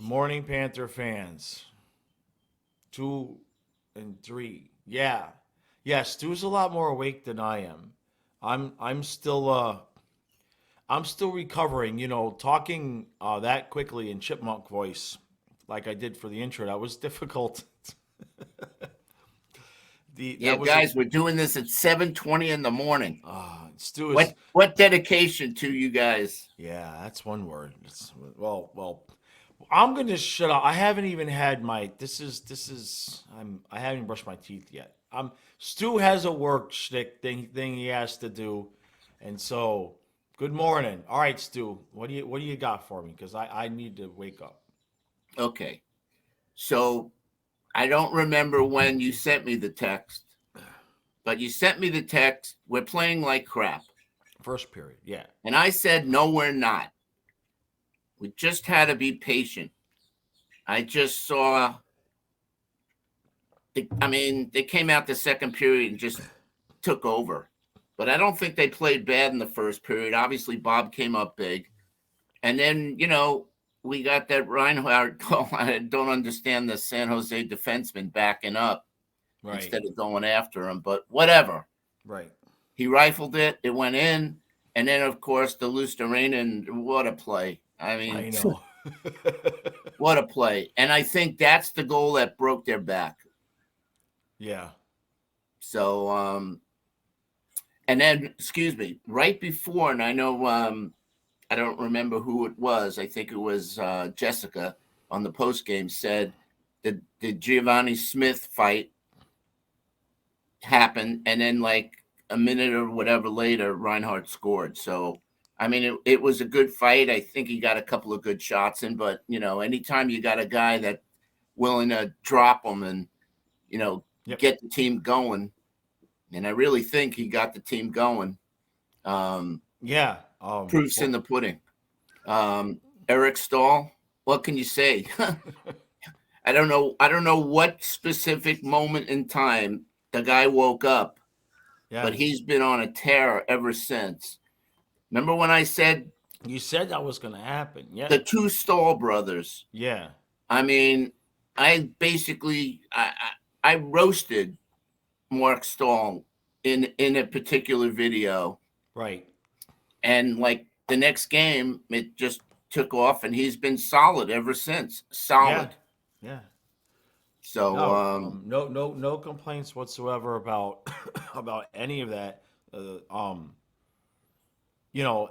Good morning, Panther fans. 2 and 3. Yeah. Yeah, Stu's a lot more awake than I am. I'm still recovering, talking that quickly in chipmunk voice like I did for the intro. That was difficult. The Yeah, that was a guys, we're doing this at 7:20 in the morning. Stu is What dedication to you guys? yeah, that's one word. Well, I'm gonna shut up. I haven't even had my. This is. I haven't even brushed my teeth yet. Stu has a work shtick thing he has to do, and so good morning. All right, Stu. What do you got for me? Because I need to wake up. Okay. So I don't remember when you sent me the text, but you sent me the text. We're playing like crap. First period. Yeah. And I said, no, we're not. We just had to be patient. I just saw, they came out the second period and just took over. But I don't think they played bad in the first period. Obviously, Bob came up big. And then, we got that Reinhardt call. I don't understand the San Jose defenseman backing up Right. instead of going after him, but whatever. Right. He rifled it, it went in. And then, of course, the Lusterinen, what a play. I mean, I know. what a play. And I think that's the goal that broke their back. Yeah. So, and then, excuse me, right before, and I know I don't remember who it was. I think it was Jessica on the post game said that the Giovanni Smith fight happened, and then like a minute or whatever later, Reinhardt scored. So, I mean, it was a good fight. I think he got a couple of good shots in, but anytime you got a guy that willing to drop them and Yep. get the team going, and I really think he got the team going. Um, Yeah. Proofs in Well, the pudding. Eric Stahl, what can you say? I don't know. I don't know what specific moment in time the guy woke up, yeah. but he's been on a tear ever since. Remember when I said You said that was gonna happen. Yeah. the two Stahl brothers? Yeah. I mean, I basically I roasted Mark Stahl in a particular video, Right. and like the next game, it just took off, and he's been solid ever since. Yeah. Solid. Yeah. So, No, no complaints whatsoever about about any of that. Uh, um, you know,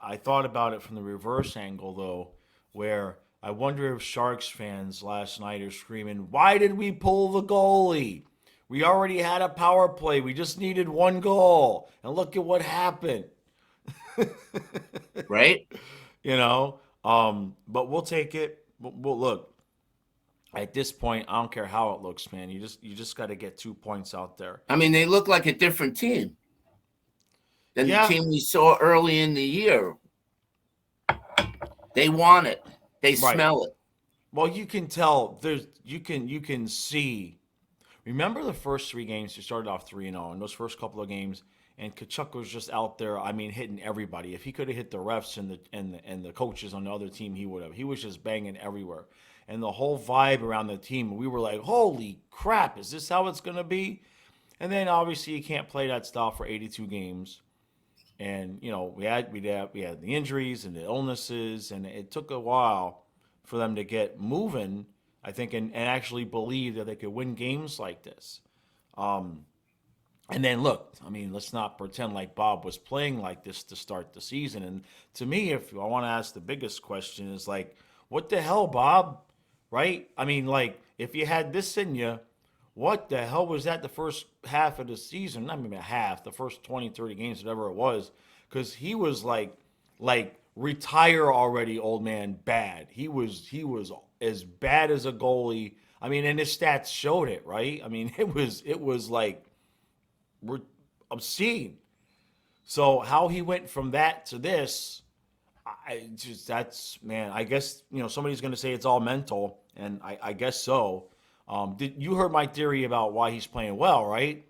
I thought about it from the reverse angle though, where I wonder if Sharks fans last night are screaming, "Why did we pull the goalie? We already had a power play. We just needed one goal, and look at what happened." right? But we'll take it. We'll look. At this point, I don't care how it looks, man. You just got to get 2 points out there. I mean, they look like a different team than the Yeah, team we saw early in the year. They want it. They right. smell it. Well, you can tell. You can see. Remember the first 3 games? You started off 3-0 in those first couple of games, and Kachuk was just out there. I mean, hitting everybody. If he could have hit the refs and the coaches on the other team, he would have. He was just banging everywhere, and the whole vibe around the team. We were like, "Holy crap! Is this how it's gonna be?" And then obviously you can't play that style for 82 games. And we had the injuries and the illnesses, and it took a while for them to get moving. I think and actually believe that they could win games like this. Um, and then look, I mean, let's not pretend like Bob was playing like this to start the season. And to me, if I want to ask the biggest question is like, what the hell, Bob? Right? I mean, like, if you had this in you, what the hell was that the first half of the season? Not even a half, the first 20, 30 games, whatever it was. Because he was like retire already, old man, bad. He was as bad as a goalie. I mean, and his stats showed it, right? I mean, it was like we're obscene. So how he went from that to this, I just that's man. I guess somebody's going to say it's all mental, and I guess so. Did you heard my theory about why he's playing well, right?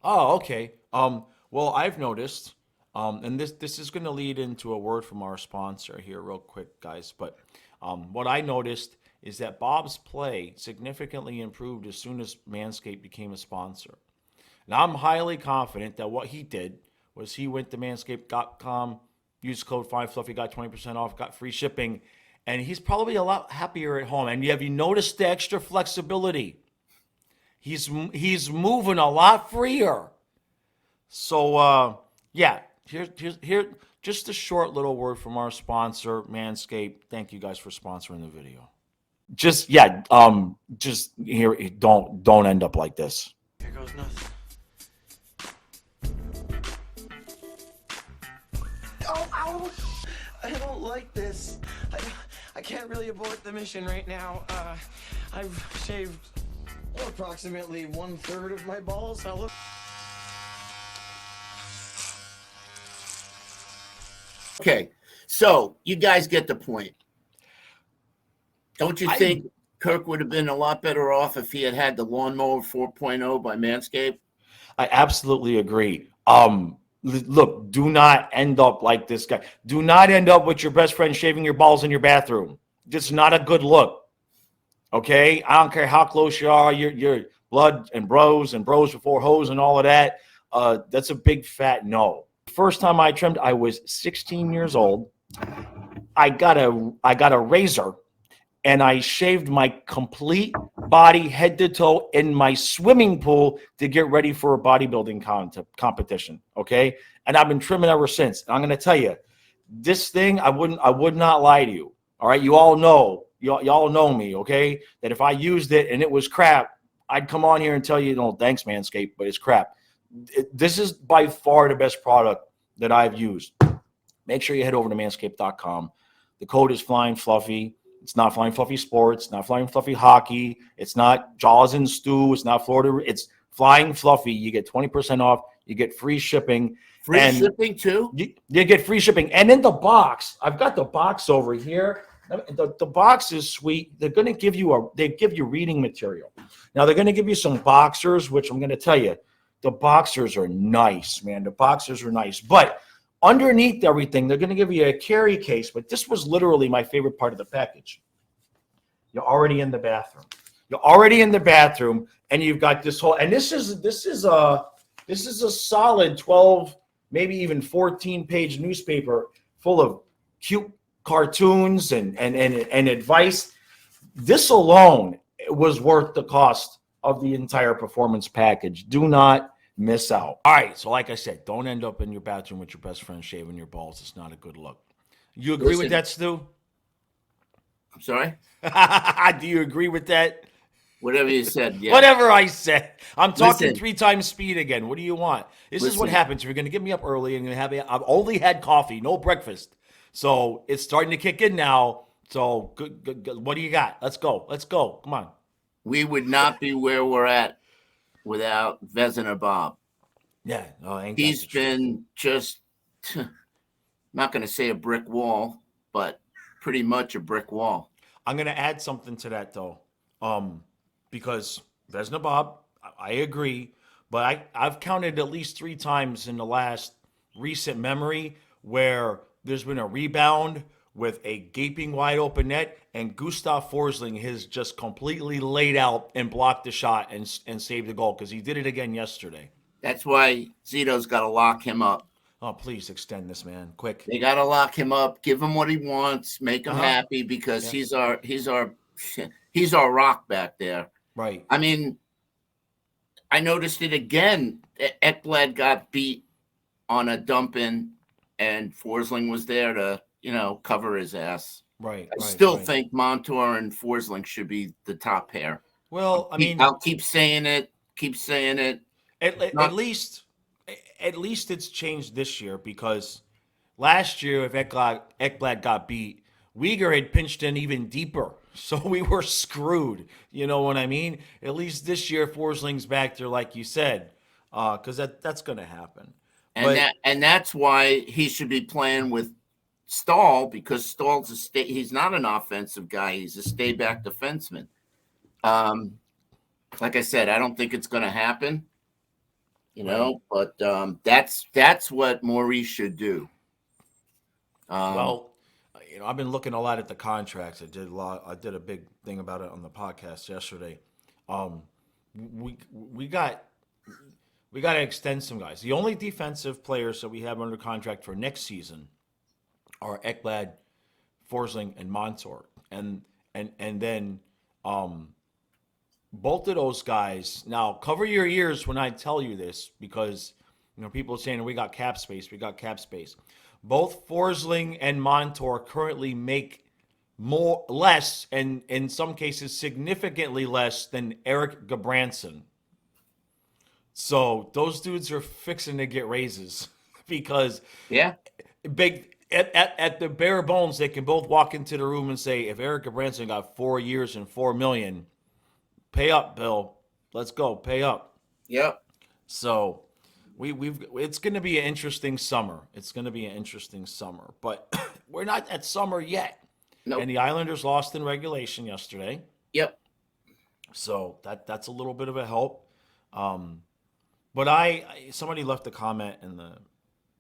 Oh, okay. Well, I've noticed And this is going to lead into a word from our sponsor here, real quick, guys. But what I noticed is that Bob's play significantly improved as soon as Manscaped became a sponsor. Now, I'm highly confident that what he did was he went to manscaped.com, used code 5Fluffy, got 20% off, got free shipping, and he's probably a lot happier at home. And have you noticed the extra flexibility? He's moving a lot freer. So yeah, here just a short little word from our sponsor, Manscaped. Thank you guys for sponsoring the video. Just yeah, just here don't end up like this. Here goes nothing. Oh, ow! I don't like this. I can't really abort the mission right now. I've shaved approximately 1/3 of my balls. I'll look. Okay, so you guys get the point. Don't you think Kirk would have been a lot better off if he had had the lawnmower 4.0 by Manscaped? I absolutely agree. Look, do not end up like this guy. Do not end up with your best friend shaving your balls in your bathroom. It's not a good look. Okay, I don't care how close you are. You're blood and bros before hoes and all of that. That's a big fat no. First time I trimmed, I was 16 years old. I got a razor, and I shaved my complete body, head to toe, in my swimming pool to get ready for a bodybuilding competition. Okay, and I've been trimming ever since. And I'm going to tell you, this thing, I would not lie to you. All right, you all know, y'all know me. Okay, that if I used it and it was crap, I'd come on here and tell you, no, thanks, Manscaped, but it's crap. This is by far the best product that I've used. Make sure you head over to manscaped.com. The code is Flying Fluffy. It's not Flying Fluffy Sports. Not Flying Fluffy Hockey. It's not Jaws and Stew. It's not Florida. It's Flying Fluffy. You get 20% off. You get free shipping. Free shipping too? You get free shipping. And in the box, I've got the box over here. The box is sweet. They're going to give you reading material. Now they're going to give you some boxers, which I'm going to tell you, the boxers are nice, man. The boxers are nice. But underneath everything, they're going to give you a carry case. But this was literally my favorite part of the package. You're already in the bathroom. You're already in the bathroom, and you've got this whole. And this is a solid 12, maybe even 14-page newspaper full of cute cartoons and advice. This alone was worth the cost of the entire performance package. Do not miss out. All right, so like I said, don't end up in your bathroom with your best friend shaving your balls. It's not a good look. You agree with that, Stu? I'm sorry? Do you agree with that? Whatever you said, yeah. Whatever I said. I'm talking 3 times speed again. What do you want? This is what happens. You're going to get me up early and I've only had coffee, no breakfast. So it's starting to kick in now. So good. What do you got? Let's go. Come on. We would not be where we're at without Vezina Bob. Yeah. He's been just, not going to say a brick wall, but pretty much a brick wall. I'm going to add something to that, though, because Vezina Bob, I agree, but I've counted at least 3 times in the last recent memory where there's been a rebound with a gaping wide open net, and Gustav Forsling has just completely laid out and blocked the shot and saved the goal, because he did it again yesterday. That's why Zito's got to lock him up. Oh, please extend this, man, quick. They got to lock him up, give him what he wants, make him happy, because he's our rock back there. Right. I mean, I noticed it again. Ekblad got beat on a dump in, and Forsling was there to, cover his ass. Right. I still think Montour and Forsling should be the top pair. Well, I'll keep saying it. At least it's changed this year, because last year, if Ekblad got beat, Uyghur had pinched in even deeper. So we were screwed. You know what I mean? At least this year, Forsling's back there, like you said, because that's going to happen. And that's why he should be playing with Stahl, because Stahl's he's not an offensive guy. He's a stay-back defenseman. Like I said, I don't think it's going to happen. you know. But that's what Maurice should do. Well, I've been looking a lot at the contracts. I did a big thing about it on the podcast yesterday. Um, we got to extend some guys. The only defensive players that we have under contract for next season are Ekblad, Forsling, and Montour, and then both of those guys. Now, cover your ears when I tell you this, because people are saying we got cap space. We got cap space. Both Forsling and Montour currently make less, and in some cases significantly less than Eric Gabranson. So those dudes are fixing to get raises because Yeah. big at the bare bones, they can both walk into the room and say, if Eric Gabranson got 4 years and $4 million, pay up, Bill. Let's go, pay up. Yep. So it's going to be an interesting summer. It's going to be an interesting summer, but we're not at summer yet. Nope. And the Islanders lost in regulation yesterday. Yep. So that's a little bit of a help. But somebody left a comment in the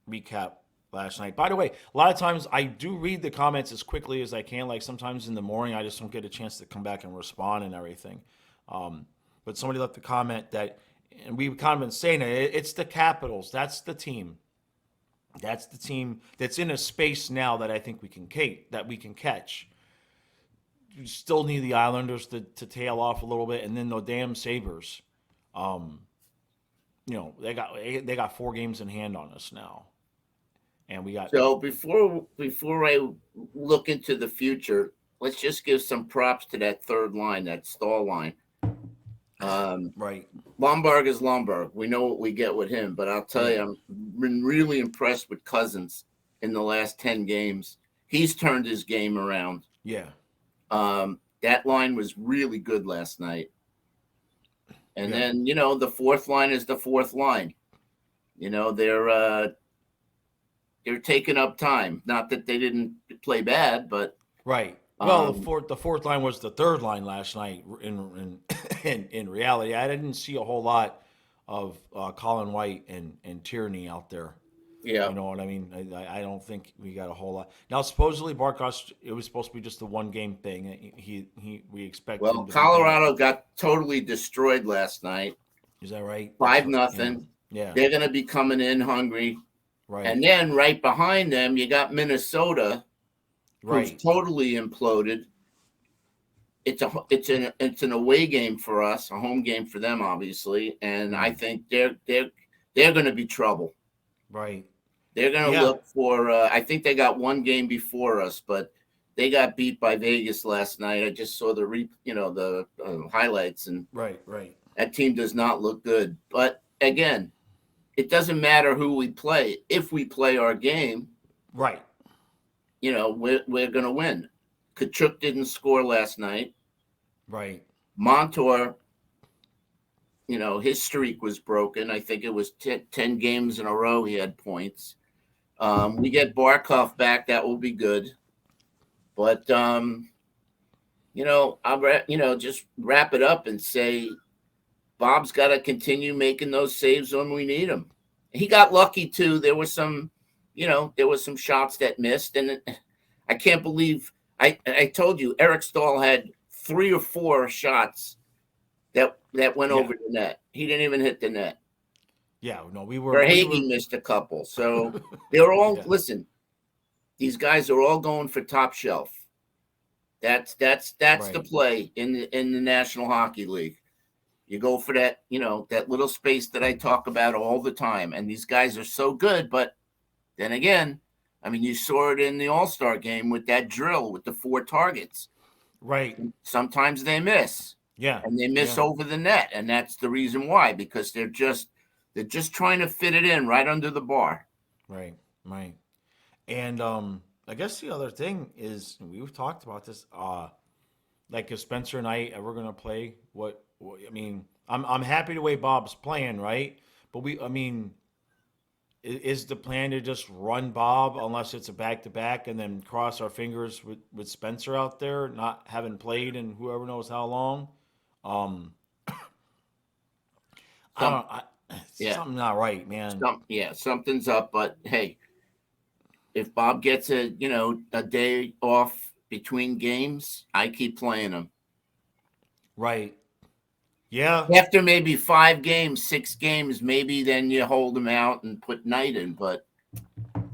recap last night. By the way, a lot of times I do read the comments as quickly as I can. Like sometimes in the morning, I just don't get a chance to come back and respond and everything. But somebody left a comment that, and we've kind of been saying it's the Capitals. That's the team. That's the team that's in a space now that I think we can catch. You still need the Islanders to tail off a little bit, and then the damn Sabres. They got 4 games in hand on us now, and we got. So before I look into the future, let's just give some props to that third line, that Stahl line. Right. Lombard is Lombard. We know what we get with him, but I'll tell you, I've been really impressed with Cousins in the last 10 games. He's turned his game around. Yeah. That line was really good last night. And then, the fourth line is the fourth line. They're taking up time. Not that they didn't play bad, but right. Well, the fourth line was the third line last night. In reality, I didn't see a whole lot of Colin White and Tierney out there. Yeah, you know what I mean. I don't think we got a whole lot. Now, supposedly Barkos, it was supposed to be just a 1-game thing. We expect. Well, Colorado got totally destroyed last night. Is that right? 5-0. Yeah. They're going to be coming in hungry. Right. And then right behind them, you got Minnesota. Who's totally imploded. It's an away game for us, a home game for them, obviously, and I think they're going to be trouble. Right. They're going to look for. I think they got 1 game before us, but they got beat by Vegas last night. I just saw the highlights, and right. That team does not look good. But again, it doesn't matter who we play. If we play our game, right. We're going to win. Kachuk didn't score last night. Right. Montour, his streak was broken. I think it was 10 games in a row he had points. We get Barkov back. That will be good. But, I'll just wrap it up and say Bob's got to continue making those saves when we need them. He got lucky, too. There were some shots that missed, and I can't believe I told you Eric Stahl had 3 or 4 shots that went over the net. He didn't even hit the net. Yeah, no, we were. Verhaeghe missed a couple, so they're all listen. These guys are all going for top shelf. That's the play in the National Hockey League. You go for that, that little space that I talk about all the time, and these guys are so good, but. Then again, I mean, you saw it in the All-Star game with that drill with the 4 targets. Right. Sometimes they miss. Yeah. And they miss over the net. And that's the reason why, because they're just trying to fit it in right under the bar. Right. And I guess the other thing is, we've talked about this, like if Spencer and I ever going to play, I'm happy the way Bob's playing, right? But is the plan to just run Bob unless it's a back-to-back and then cross our fingers with Spencer out there, not having played in whoever knows how long? I Yeah, Something not right, man. something's up. But hey, if Bob gets a day off between games, I keep playing him. Right. Yeah. After maybe 5 games, 6 games, maybe then you hold him out and put Knight in. But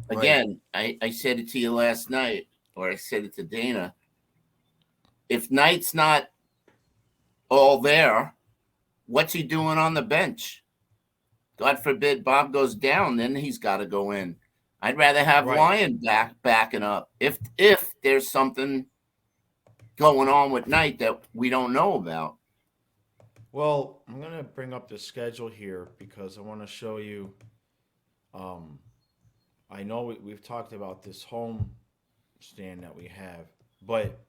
Right. again, I said it to you last night, or I said it to Dana. If Knight's not all there, what's he doing on the bench? God forbid Bob goes down, then he's got to go in. I'd rather have Right. Lyon backing up if there's something going on with Knight that we don't know about. Well, I'm gonna bring up the schedule here because I want to show you. Um, I know we've talked about this home stand that we have, but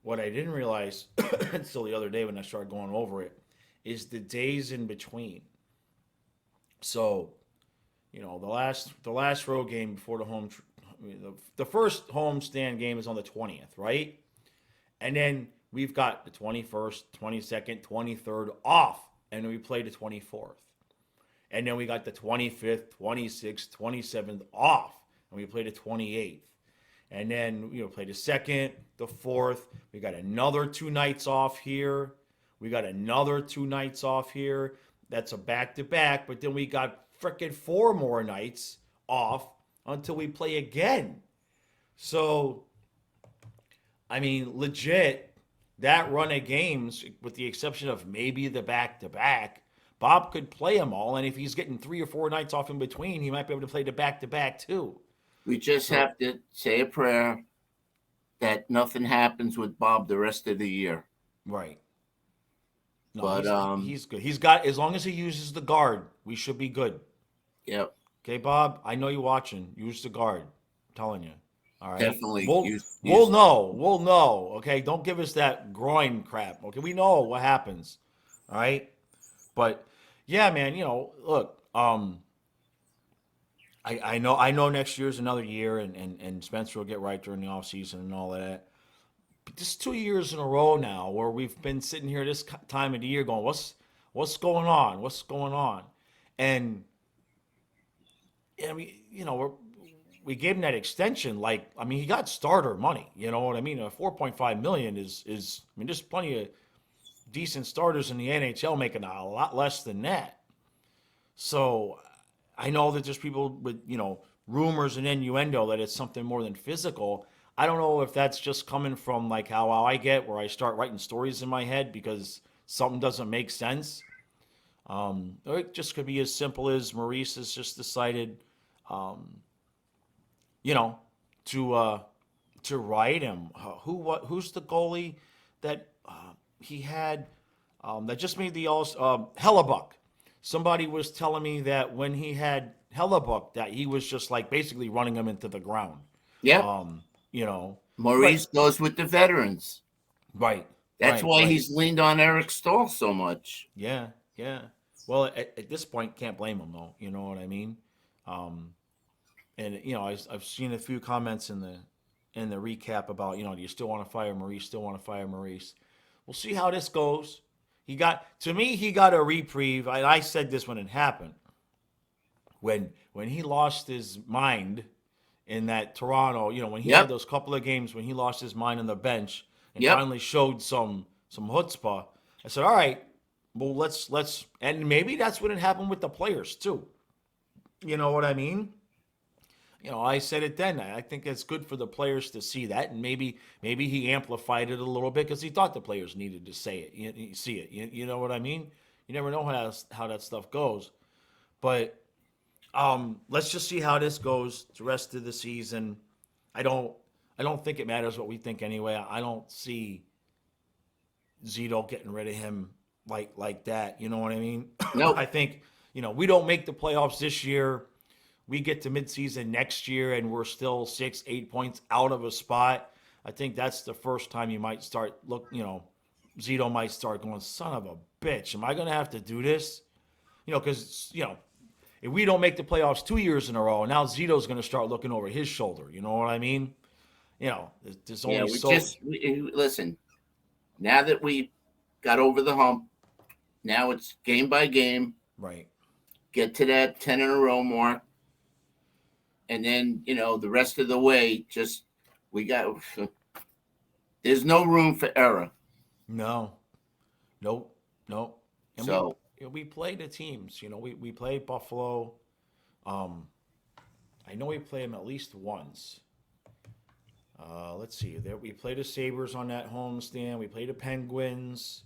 what I didn't realize until the other day when I started going over it is the days in between. So, the last road game before the the first home stand game is on the 20th, right? And then we've got the 21st, 22nd, 23rd off, and then we play the 24th. And then we got the 25th, 26th, 27th off, and we play the 28th. And then play the second, the fourth. We got another 2 nights off here. We got another 2 nights off here. That's a back to back. But then we got freaking 4 more nights off until we play again. So, I mean, legit, that run of games, with the exception of maybe the back to back, Bob could play them all. And if he's getting 3 or 4 nights off in between, he might be able to play the back to back too. We just So, have to say a prayer that nothing happens with Bob the rest of the year. right. No, But he's good. He's got, as long as he uses the guard, we should be good. yep, Okay, Bob. I know you're watching. Use the guard. I'm telling you. All right. definitely We'll know. We'll know. Okay. Don't give us that groin crap. Okay. We know what happens. All right. But yeah, man. Look. I know next year's another year, and Spencer will get right during the off season and all of that. But this 2 years in a row now where we've been sitting here this time of the year going, what's going on? What's going on? And I mean, we gave him that extension. Like, I mean, he got starter money. You know what I mean? 4.5 million is. I mean, there's plenty of decent starters in the NHL making a lot less than that. So I know that there's people with rumors and innuendo that it's something more than physical. I don't know if that's just coming from like how I get, where I start writing stories in my head because something doesn't make sense. Or it just could be as simple as Maurice has just decided, um, you know, to ride him. Who's the goalie that he had that just made the all Hellebuck? Somebody was telling me that when he had Hellebuck, that he was just like basically running him into the ground. yep. Um, you know, Maurice but goes with the veterans. right, That's why right. he's leaned on Eric Stahl so much. Yeah, yeah. Well, at this point, can't blame him though. You know what I mean? Um, and I've seen a few comments in the recap about do you still want to fire Maurice? Still want to fire Maurice? We'll see how this goes. He got a reprieve. I said this when it happened. When he lost his mind in that Toronto, when he had Yep, those couple of games when he lost his mind on the bench and yep. finally showed some chutzpah, I said, all right, well let's and maybe that's when it happened with the players too. You know what I mean? I said it then. I think it's good for the players to see that, and maybe he amplified it a little bit because he thought the players needed to say it, see it. You know what I mean? You never know how that stuff goes. But let's just see how this goes the rest of the season. I don't I don't think it matters what we think anyway. I don't see Zito getting rid of him like that. You know what I mean? I Nope. think we don't make the playoffs this year. We get to midseason next year and we're still 6, 8 points out of a spot. I think that's the first time you might start Zito might start going, son of a bitch, am I going to have to do this? Because if we don't make the playoffs 2 years in a row, now Zito's going to start looking over his shoulder. You know what I mean? There's Yeah, only so listen. Now that we got over the hump, now it's game by game. right. get to that 10 in a row mark, and then the rest of the way, just we got. There's no room for error. No, nope, nope. And So we play the teams. We play Buffalo. Um, I know we play them at least once. Let's see. There we play the Sabres on that homestand. We play the Penguins.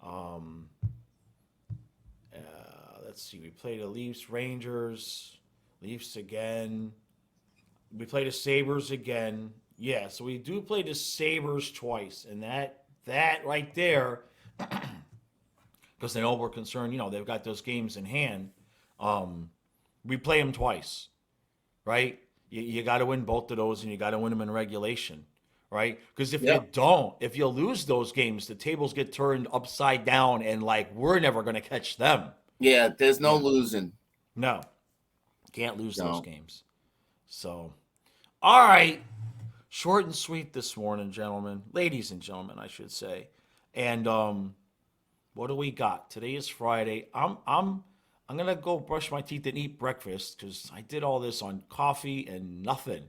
Um, let's see. We play the Leafs, Rangers, Leafs again. We play the Sabres again. Yeah, so we do play the Sabres twice, and that right there, because they know we're concerned. They've got those games in hand. We play them twice, right? You got to win both of those, and you got to win them in regulation, right? Because if you don't, if you lose those games, the tables get turned upside down, and like we're never going to catch them. yeah, there's no losing. No, can't lose those No. games. So, all right, short and sweet this morning, gentlemen, ladies and gentlemen, I should say. And what do we got? Today is Friday. I'm gonna go brush my teeth and eat breakfast because I did all this on coffee and nothing.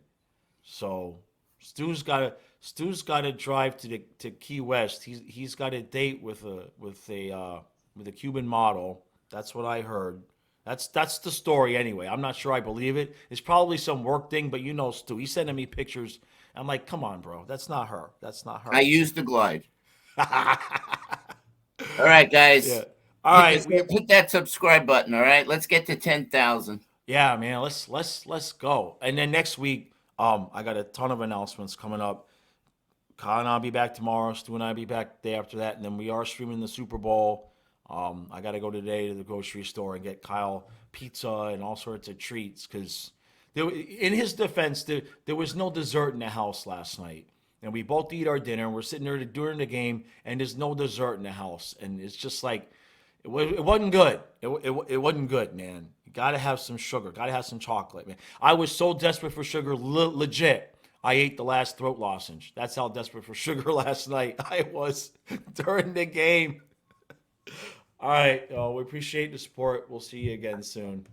So Stu's got to drive to Key West. He's got a date with a Cuban model. That's what I heard. That's the story anyway. I'm not sure I believe it. It's probably some work thing, but Stu, he's sending me pictures. I'm like, come on, bro. That's not her. That's not her. I used the glide. All right, guys. Yeah. All right. Hit that subscribe button. All right. Let's get to 10,000. Yeah, man. Let's go. And then next week, I got a ton of announcements coming up. Kyle and I'll be back tomorrow. Stu and I'll be back the day after that. And then we are streaming the Super Bowl. I got to go today to the grocery store and get Kyle pizza and all sorts of treats because in his defense, there was no dessert in the house last night. And we both eat our dinner. And we're sitting there during the game, and there's no dessert in the house. And it's just like, it wasn't good. It wasn't good, man. You got to have some sugar. Got to have some chocolate, man. I was so desperate for sugar, legit. I ate the last throat lozenge. That's how desperate for sugar last night I was during the game. All right. We appreciate the support. We'll see you again soon.